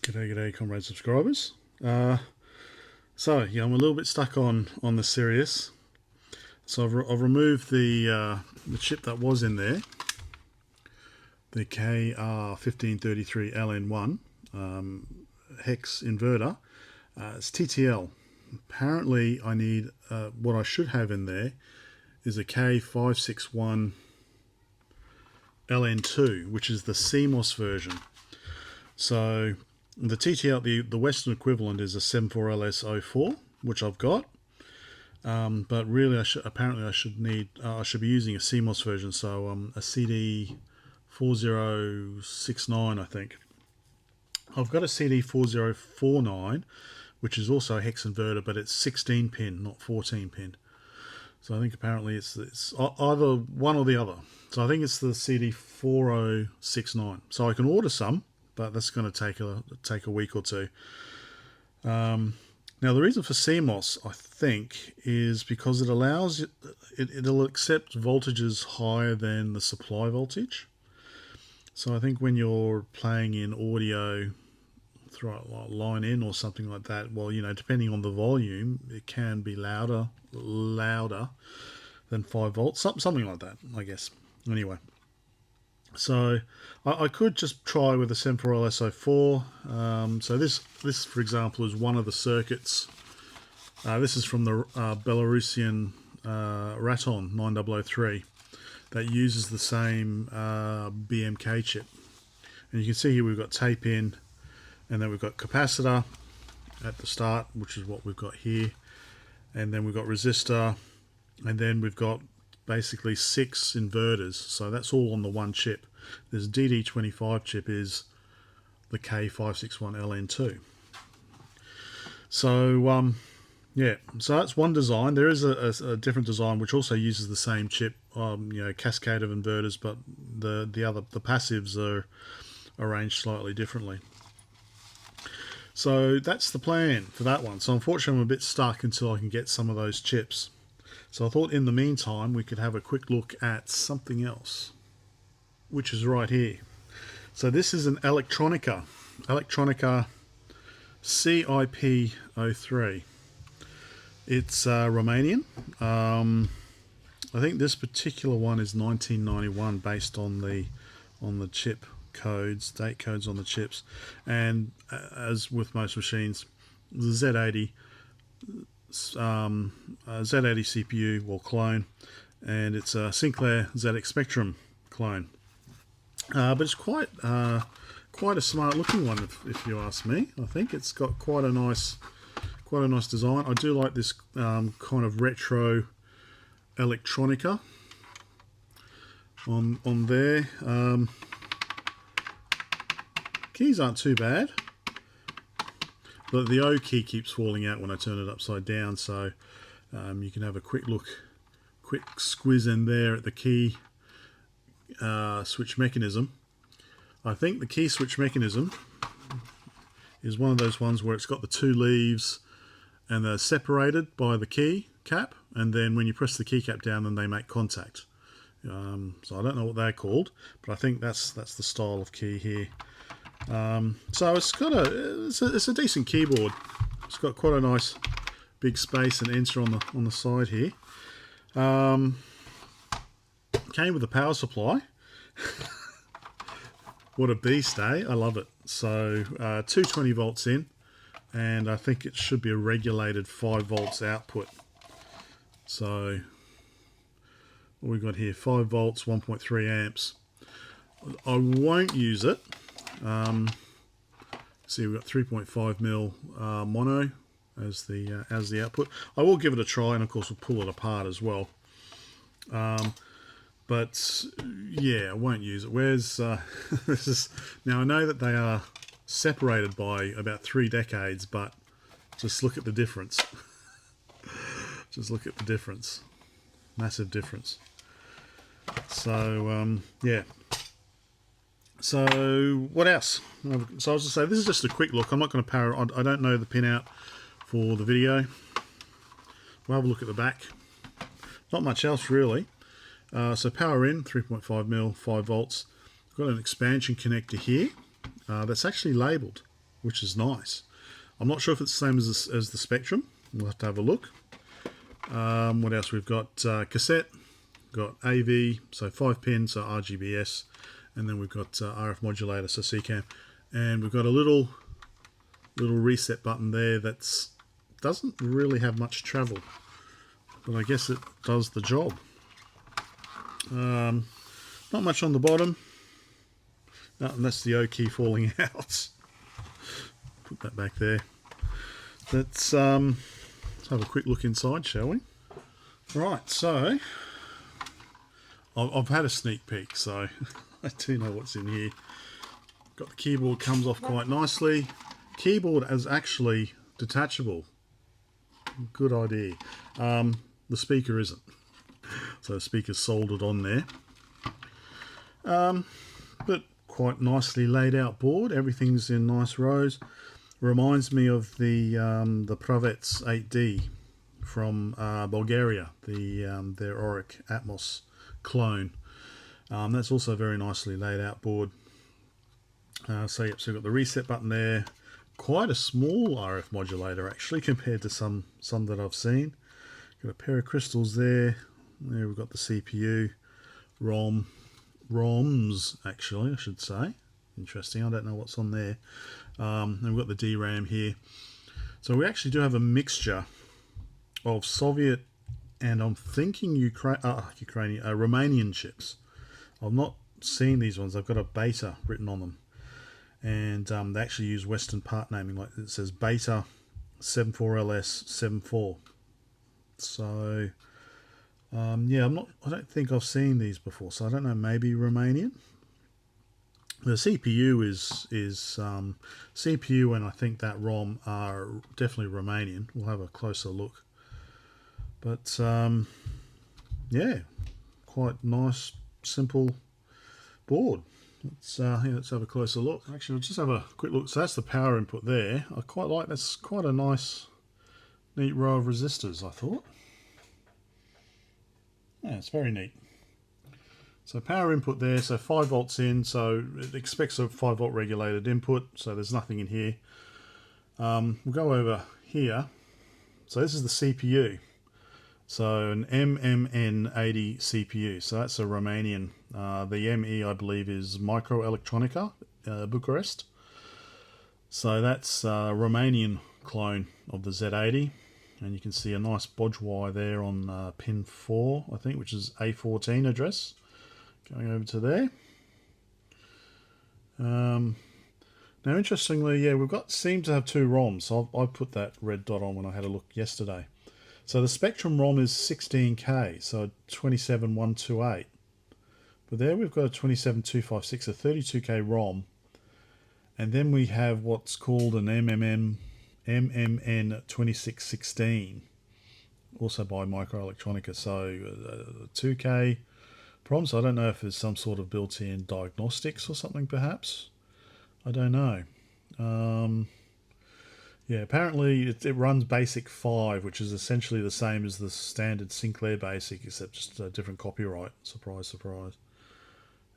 G'day comrade subscribers. So yeah, I'm a little bit stuck on the Sirius. So I've removed the chip that was in there, the KR1533LN1 hex inverter. It's TTL. Apparently I need what I should have in there is a K561LN2, which is the CMOS version. So the TTL, the Western equivalent is a 74LS04, which I've got, but really I should be using a CMOS version, so a CD4069, I think. I've got a CD4049, which is also a hex inverter, but it's 16 pin, not 14 pin. So I think apparently it's either one or the other. So I think it's the CD4069. So I can order some, but that's going to take a week or two. Now the reason for CMOS, I think, is because it allows it'll accept voltages higher than the supply voltage. So I think when you're playing in audio through a line in or something like that, well, you know, depending on the volume, it can be louder than 5 volts, something like that, I guess. Anyway. So I could just try with a 74LS04. So this, for example, is one of the circuits. This is from the Belarusian Raton 9003 that uses the same BMK chip. And you can see here we've got tape in, and then we've got capacitor at the start, which is what we've got here. And then we've got resistor, and then we've got basically 6 inverters, so that's all on the one chip. This DD25 chip is the K561LN2. So yeah, so that's one design. There is a different design which also uses the same chip, you know, cascade of inverters, but the passives are arranged slightly differently. So that's the plan for that one. So unfortunately I'm a bit stuck until I can get some of those chips. So I thought in the meantime we could have a quick look at something else, which is right here. So this is an Electronica CIP-03. It's Romanian. I think this particular one is 1991 based on the chip codes, date codes on the chips, and as with most machines, the Z80 CPU, well, clone, and it's a Sinclair ZX Spectrum clone. But it's quite a smart looking one, if you ask me. I think it's got quite a nice design. I do like this kind of retro Electronica on there. Keys aren't too bad, but the O key keeps falling out when I turn it upside down, so you can have a quick squiz in there at the key switch mechanism. I think the key switch mechanism is one of those ones where it's got the 2 leaves and they're separated by the key cap, and then when you press the keycap down, then they make contact. So I don't know what they're called, but I think that's the style of key here. So it's got it's a decent keyboard. It's got quite a nice big space and enter on the side here. Came with a power supply. What a beast, eh? I love it. So 220 volts in, and I think it should be a regulated 5 volts output. So what we've got here, 5 volts, 1.3 amps. I won't use it. See, we've got 3.5mm mono as the output. I will give it a try, and of course we'll pull it apart as well. But yeah, I won't use it. Where's this is now? I know that they are separated by about 3 decades, but just look at the difference. Just look at the difference. Massive difference. So yeah. So what else? So I was just say this is just a quick look. I'm not going to power. I don't know the pin out for the video. We'll have a look at the back. Not much else really. So power in, 3.5mm, 5 volts. I've got an expansion connector here that's actually labelled. which is nice. I'm not sure if it's the same as the Spectrum. We'll have to have a look. What else? We've got cassette, got AV, so 5-pin, so RGBS, and then we've got RF modulator, so CCAM, and we've got a little reset button there that doesn't really have much travel, but I guess it does the job. Not much on the bottom. No, and that's the O key falling out. Put that back there. Let's have a quick look inside, shall we? Right, so I've had a sneak peek, so I do know what's in here. Got the keyboard, comes off quite nicely. Keyboard is actually detachable. Good idea. The speaker isn't. So the speaker's soldered on there. But quite nicely laid out board. Everything's in nice rows. Reminds me of the Pravets 8D from Bulgaria, their Auric Atmos clone. That's also a very nicely laid out board. So yep, so we've got the reset button there. Quite a small RF modulator actually compared to some that I've seen. Got a pair of crystals there. There we've got the CPU, ROMs actually I should say. Interesting, I don't know what's on there. And we've got the DRAM here. So we actually do have a mixture of Soviet and I'm thinking Romanian chips. I've not seen these ones. I've got a beta written on them. And they actually use Western part naming, like it says beta 74LS74. So yeah, I don't think I've seen these before, so I don't know, maybe Romanian. The CPU is CPU and I think that ROM are definitely Romanian. We'll have a closer look. But yeah, quite nice, simple board. Let's have a closer look. Actually, let's just have a quick look. So that's the power input there. I quite like, that's quite a nice, neat row of resistors, I thought. Yeah, it's very neat. So power input there, so 5 volts in, so it expects a 5 volt regulated input, so there's nothing in here. We'll go over here. So this is the CPU. So an MMN80 CPU, so that's a Romanian. The ME I believe is Electronica, Bucharest. So that's a Romanian clone of the Z80. And you can see a nice bodge wire there on pin 4, I think, which is A14 address. Going over to there. Now, interestingly, yeah, seem to have 2 ROMs. So I put that red dot on when I had a look yesterday. So the Spectrum ROM is 16K, so 27128. But there we've got a 27256, a 32K ROM. And then we have what's called an MMN2616, also by Electronica. So 2K PROM. So I don't know if there's some sort of built-in diagnostics or something perhaps. I don't know. Yeah, apparently it runs Basic 5, which is essentially the same as the standard Sinclair Basic, except just a different copyright. Surprise, surprise.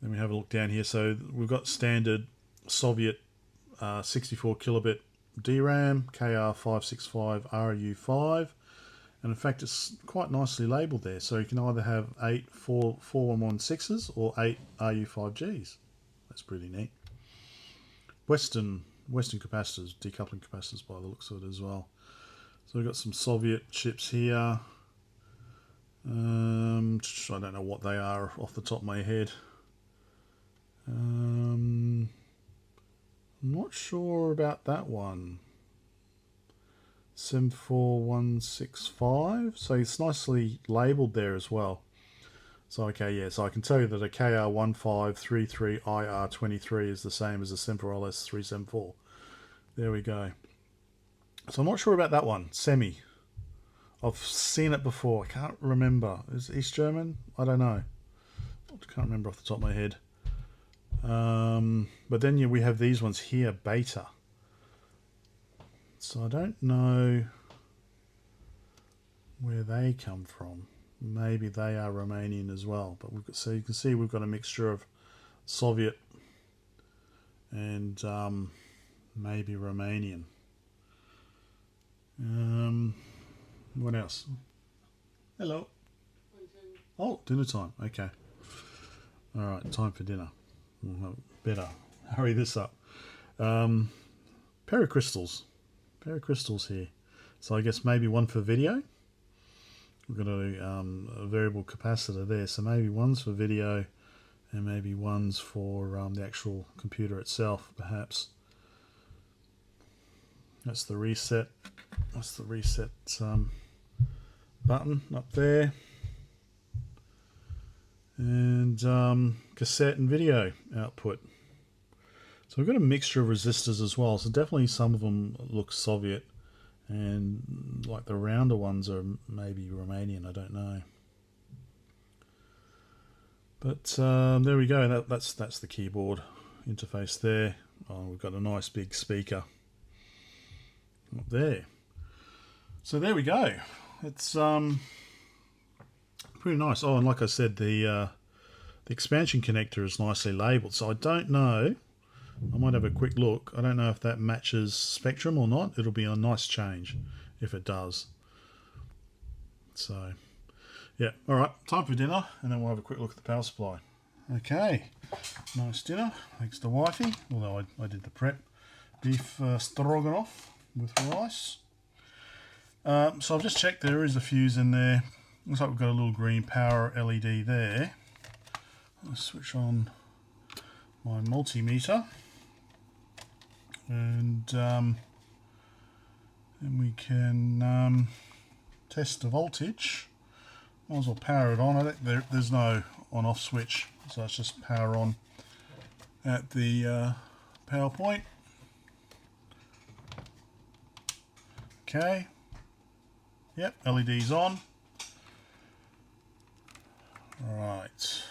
Then we have a look down here. So we've got standard Soviet 64 kilobit DRAM, KR565RU5, and in fact it's quite nicely labelled there. So you can either have 8 4116s or 8 RU5Gs. That's pretty neat. Western capacitors, decoupling capacitors by the looks of it as well. So we've got some Soviet chips here. I don't know what they are off the top of my head. I'm not sure about that one. 74165. So it's nicely labelled there as well. So okay, yeah, so I can tell you that a KR1533IR23 is the same as a Semper LS374. There we go. So I'm not sure about that one, CEMI. I've seen it before, I can't remember. Is it East German? I don't know. I can't remember off the top of my head. But then yeah, we have these ones here, beta. So I don't know where they come from. Maybe they are Romanian as well, but so you can see we've got a mixture of Soviet and maybe Romanian. What else? Hello. Oh, dinner time. Okay. All right, time for dinner. Well, better hurry this up. Pair of crystals here. So I guess maybe one for video. We've got a variable capacitor there, so maybe one's for video and maybe one's for the actual computer itself, perhaps. That's the reset. That's the reset button up there. And cassette and video output. So we've got a mixture of resistors as well. So definitely some of them look Soviet, and like the rounder ones are maybe Romanian. I don't know. But there we go. That's the keyboard interface there. Oh, we've got a nice big speaker up there. So there we go. It's pretty nice. Oh, and like I said, the expansion connector is nicely labelled. So I don't know. I might have a quick look. I don't know if that matches Spectrum or not. It'll be a nice change if it does. So, yeah. All right. Time for dinner, and then we'll have a quick look at the power supply. Okay. Nice dinner. Thanks to wifey. Although I did the prep. Beef stroganoff with rice. So I've just checked. There is a fuse in there. Looks like we've got a little green power LED there. I'll switch on my multimeter, and then we can test the voltage. Might as well power it on. I think there's no on-off switch, so it's just power on at the power point. Okay. Yep, LED's on. Right.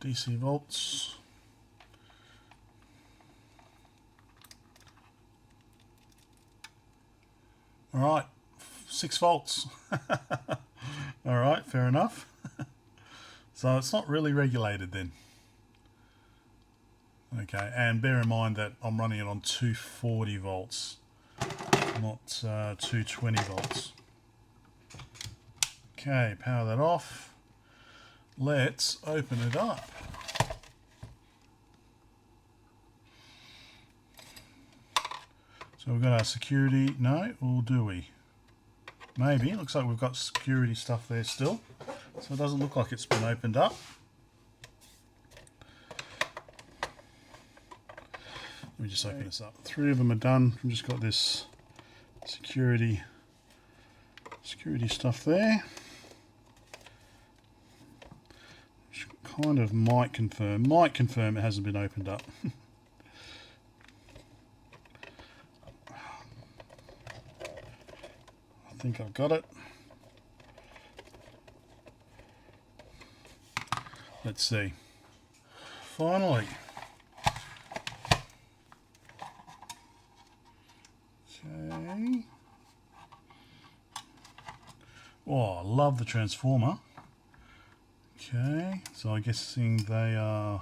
DC volts. All right, 6 volts. All right, fair enough. So it's not really regulated then. Okay, and bear in mind that I'm running it on 240 volts, not 220 volts. Okay, power that off. Let's open it up. So we've got our security. No, or do we? Maybe. It looks like we've got security stuff there still. So it doesn't look like it's been opened up. Let me just open this up. 3 of them are done. We've just got this security stuff there. Which kind of might confirm it hasn't been opened up. I think I've got it. Let's see. Finally. Okay. Oh, I love the transformer. Okay, so I'm guessing they are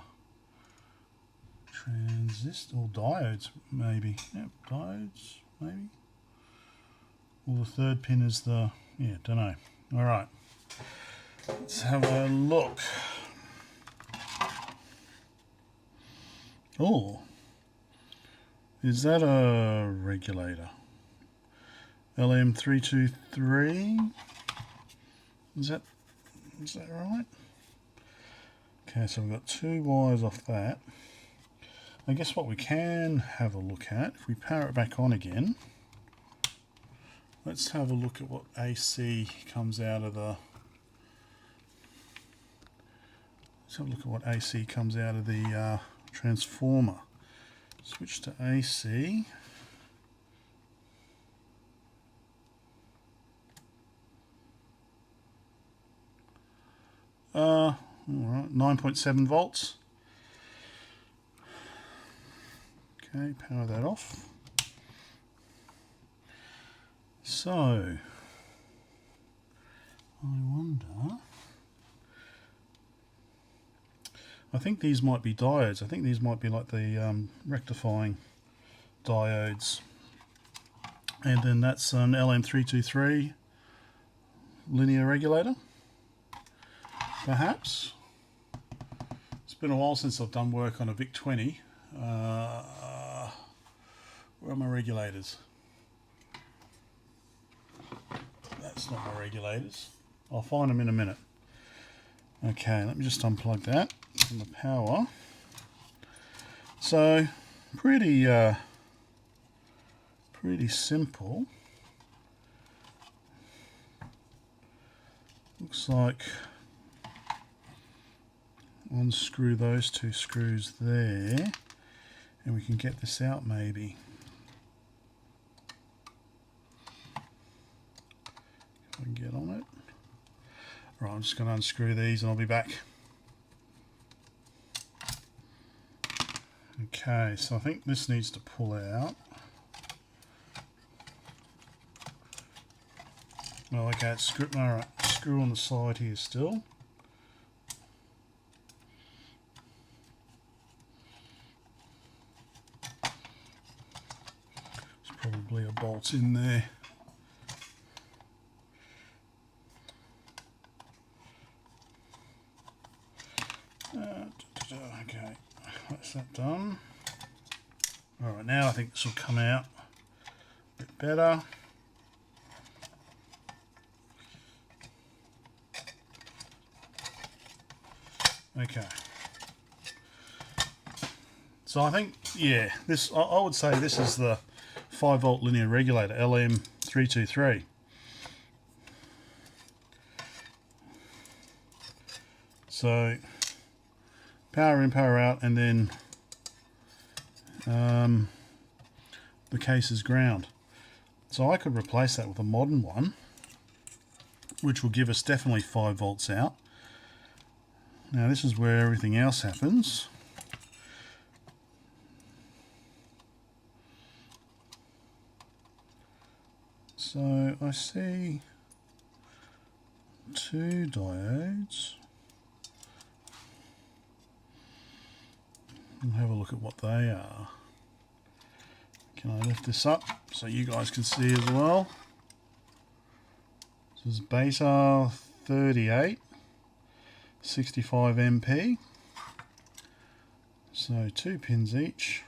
transistors or diodes, maybe. Yep, diodes, maybe. Well, the third pin is the, yeah, don't know. All right, let's have a look. Oh, is that a regulator? LM323. Is that right? Okay, so we've got 2 wires off that. I guess what we can have a look at, if we power it back on again, let's have a look at what AC comes out of the. Let's have a look at what AC comes out of the transformer. Switch to AC. All right, 9.7 volts. Okay, power that off. So, I wonder. I think these might be diodes. I think these might be like the rectifying diodes. And then that's an LM323 linear regulator, perhaps. It's been a while since I've done work on a VIC-20. Where are my regulators? That's not my regulators. I'll find them in a minute. Okay, let me just unplug that from the power. So, pretty simple. Looks like unscrew those two screws there, and we can get this out maybe. If I can get on it. Right, I'm just going to unscrew these and I'll be back. Okay, so I think this needs to pull out. Well, okay, it's screw, alright, screw on the side here still. There's probably a bolt in there. Okay, that's that done. Alright, now I think this will come out a bit better. Okay. So I think, yeah, this I would say this is the 5-volt linear regulator, LM323. So power in, power out, and then the case is ground. So I could replace that with a modern one, which will give us definitely 5 volts out. Now this is where everything else happens. So I see 2 diodes. We'll have a look at what they are. Can I lift this up so you guys can see as well? This is beta 38, 65 MP. So 2 pins each.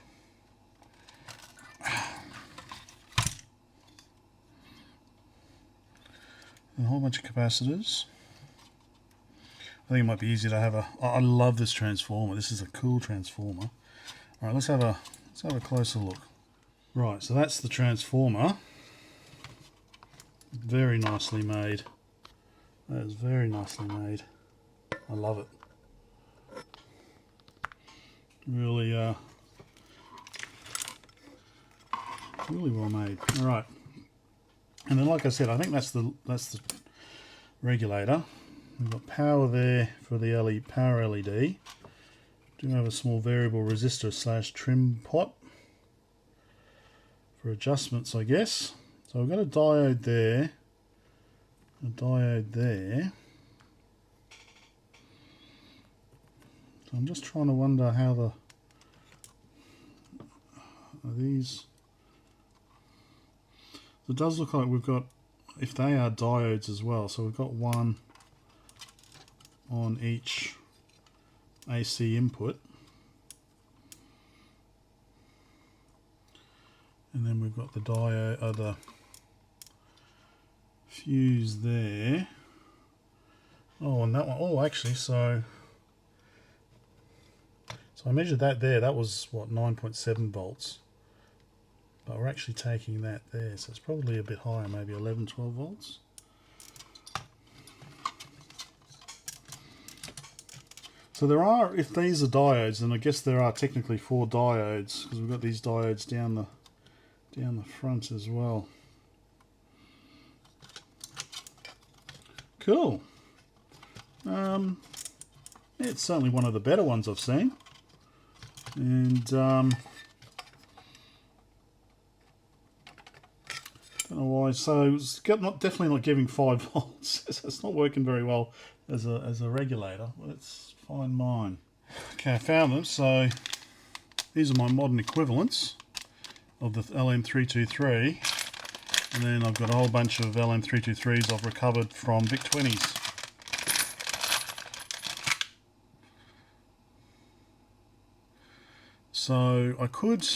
And a whole bunch of capacitors. I think it might be easier to have a. I love this transformer. This is a cool transformer. All right, let's have a closer look. Right, so that's the transformer. Very nicely made. That is very nicely made. I love it. Really, really well made. All right, and then like I said, I think that's the regulator. We've got power there for the power LED. Do have a small variable resistor / trim pot for adjustments, I guess. So we've got a diode there, a diode there. So I'm just trying to wonder how these. So it does look like we've got, if they are diodes as well. So we've got one on each AC input, and then we've got the diode, the fuse there. Oh, and that one, oh actually, so I measured that there, that was what, 9.7 volts, but we're actually taking that there, so it's probably a bit higher, maybe 11, 12 volts. So there are, if these are diodes, then I guess there are technically 4 diodes, because we've got these diodes down the front as well. Cool. It's certainly one of the better ones I've seen, and don't know why. So it's definitely not giving 5 volts. So it's not working very well as a regulator. Let's find mine. Okay, I found them. So these are my modern equivalents of the LM323, and then I've got a whole bunch of LM323s I've recovered from VIC-20s. So I could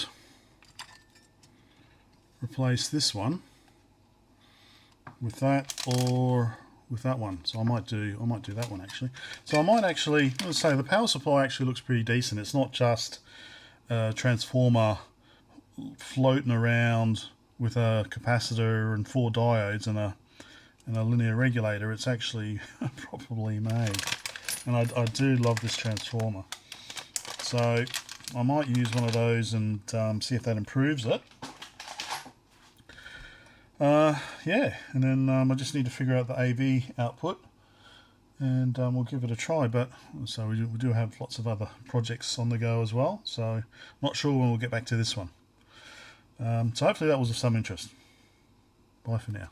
replace this one with that or with that one. So I might do that one actually. So I might actually, let's say the power supply actually looks pretty decent. It's not just a transformer floating around with a capacitor and 4 diodes and a linear regulator. It's actually properly made, and I do love this transformer. So I might use one of those and see if that improves it. Yeah, and then I just need to figure out the AV output, and we'll give it a try. But so we do have lots of other projects on the go as well, so not sure when we'll get back to this one. So hopefully that was of some interest. Bye for now.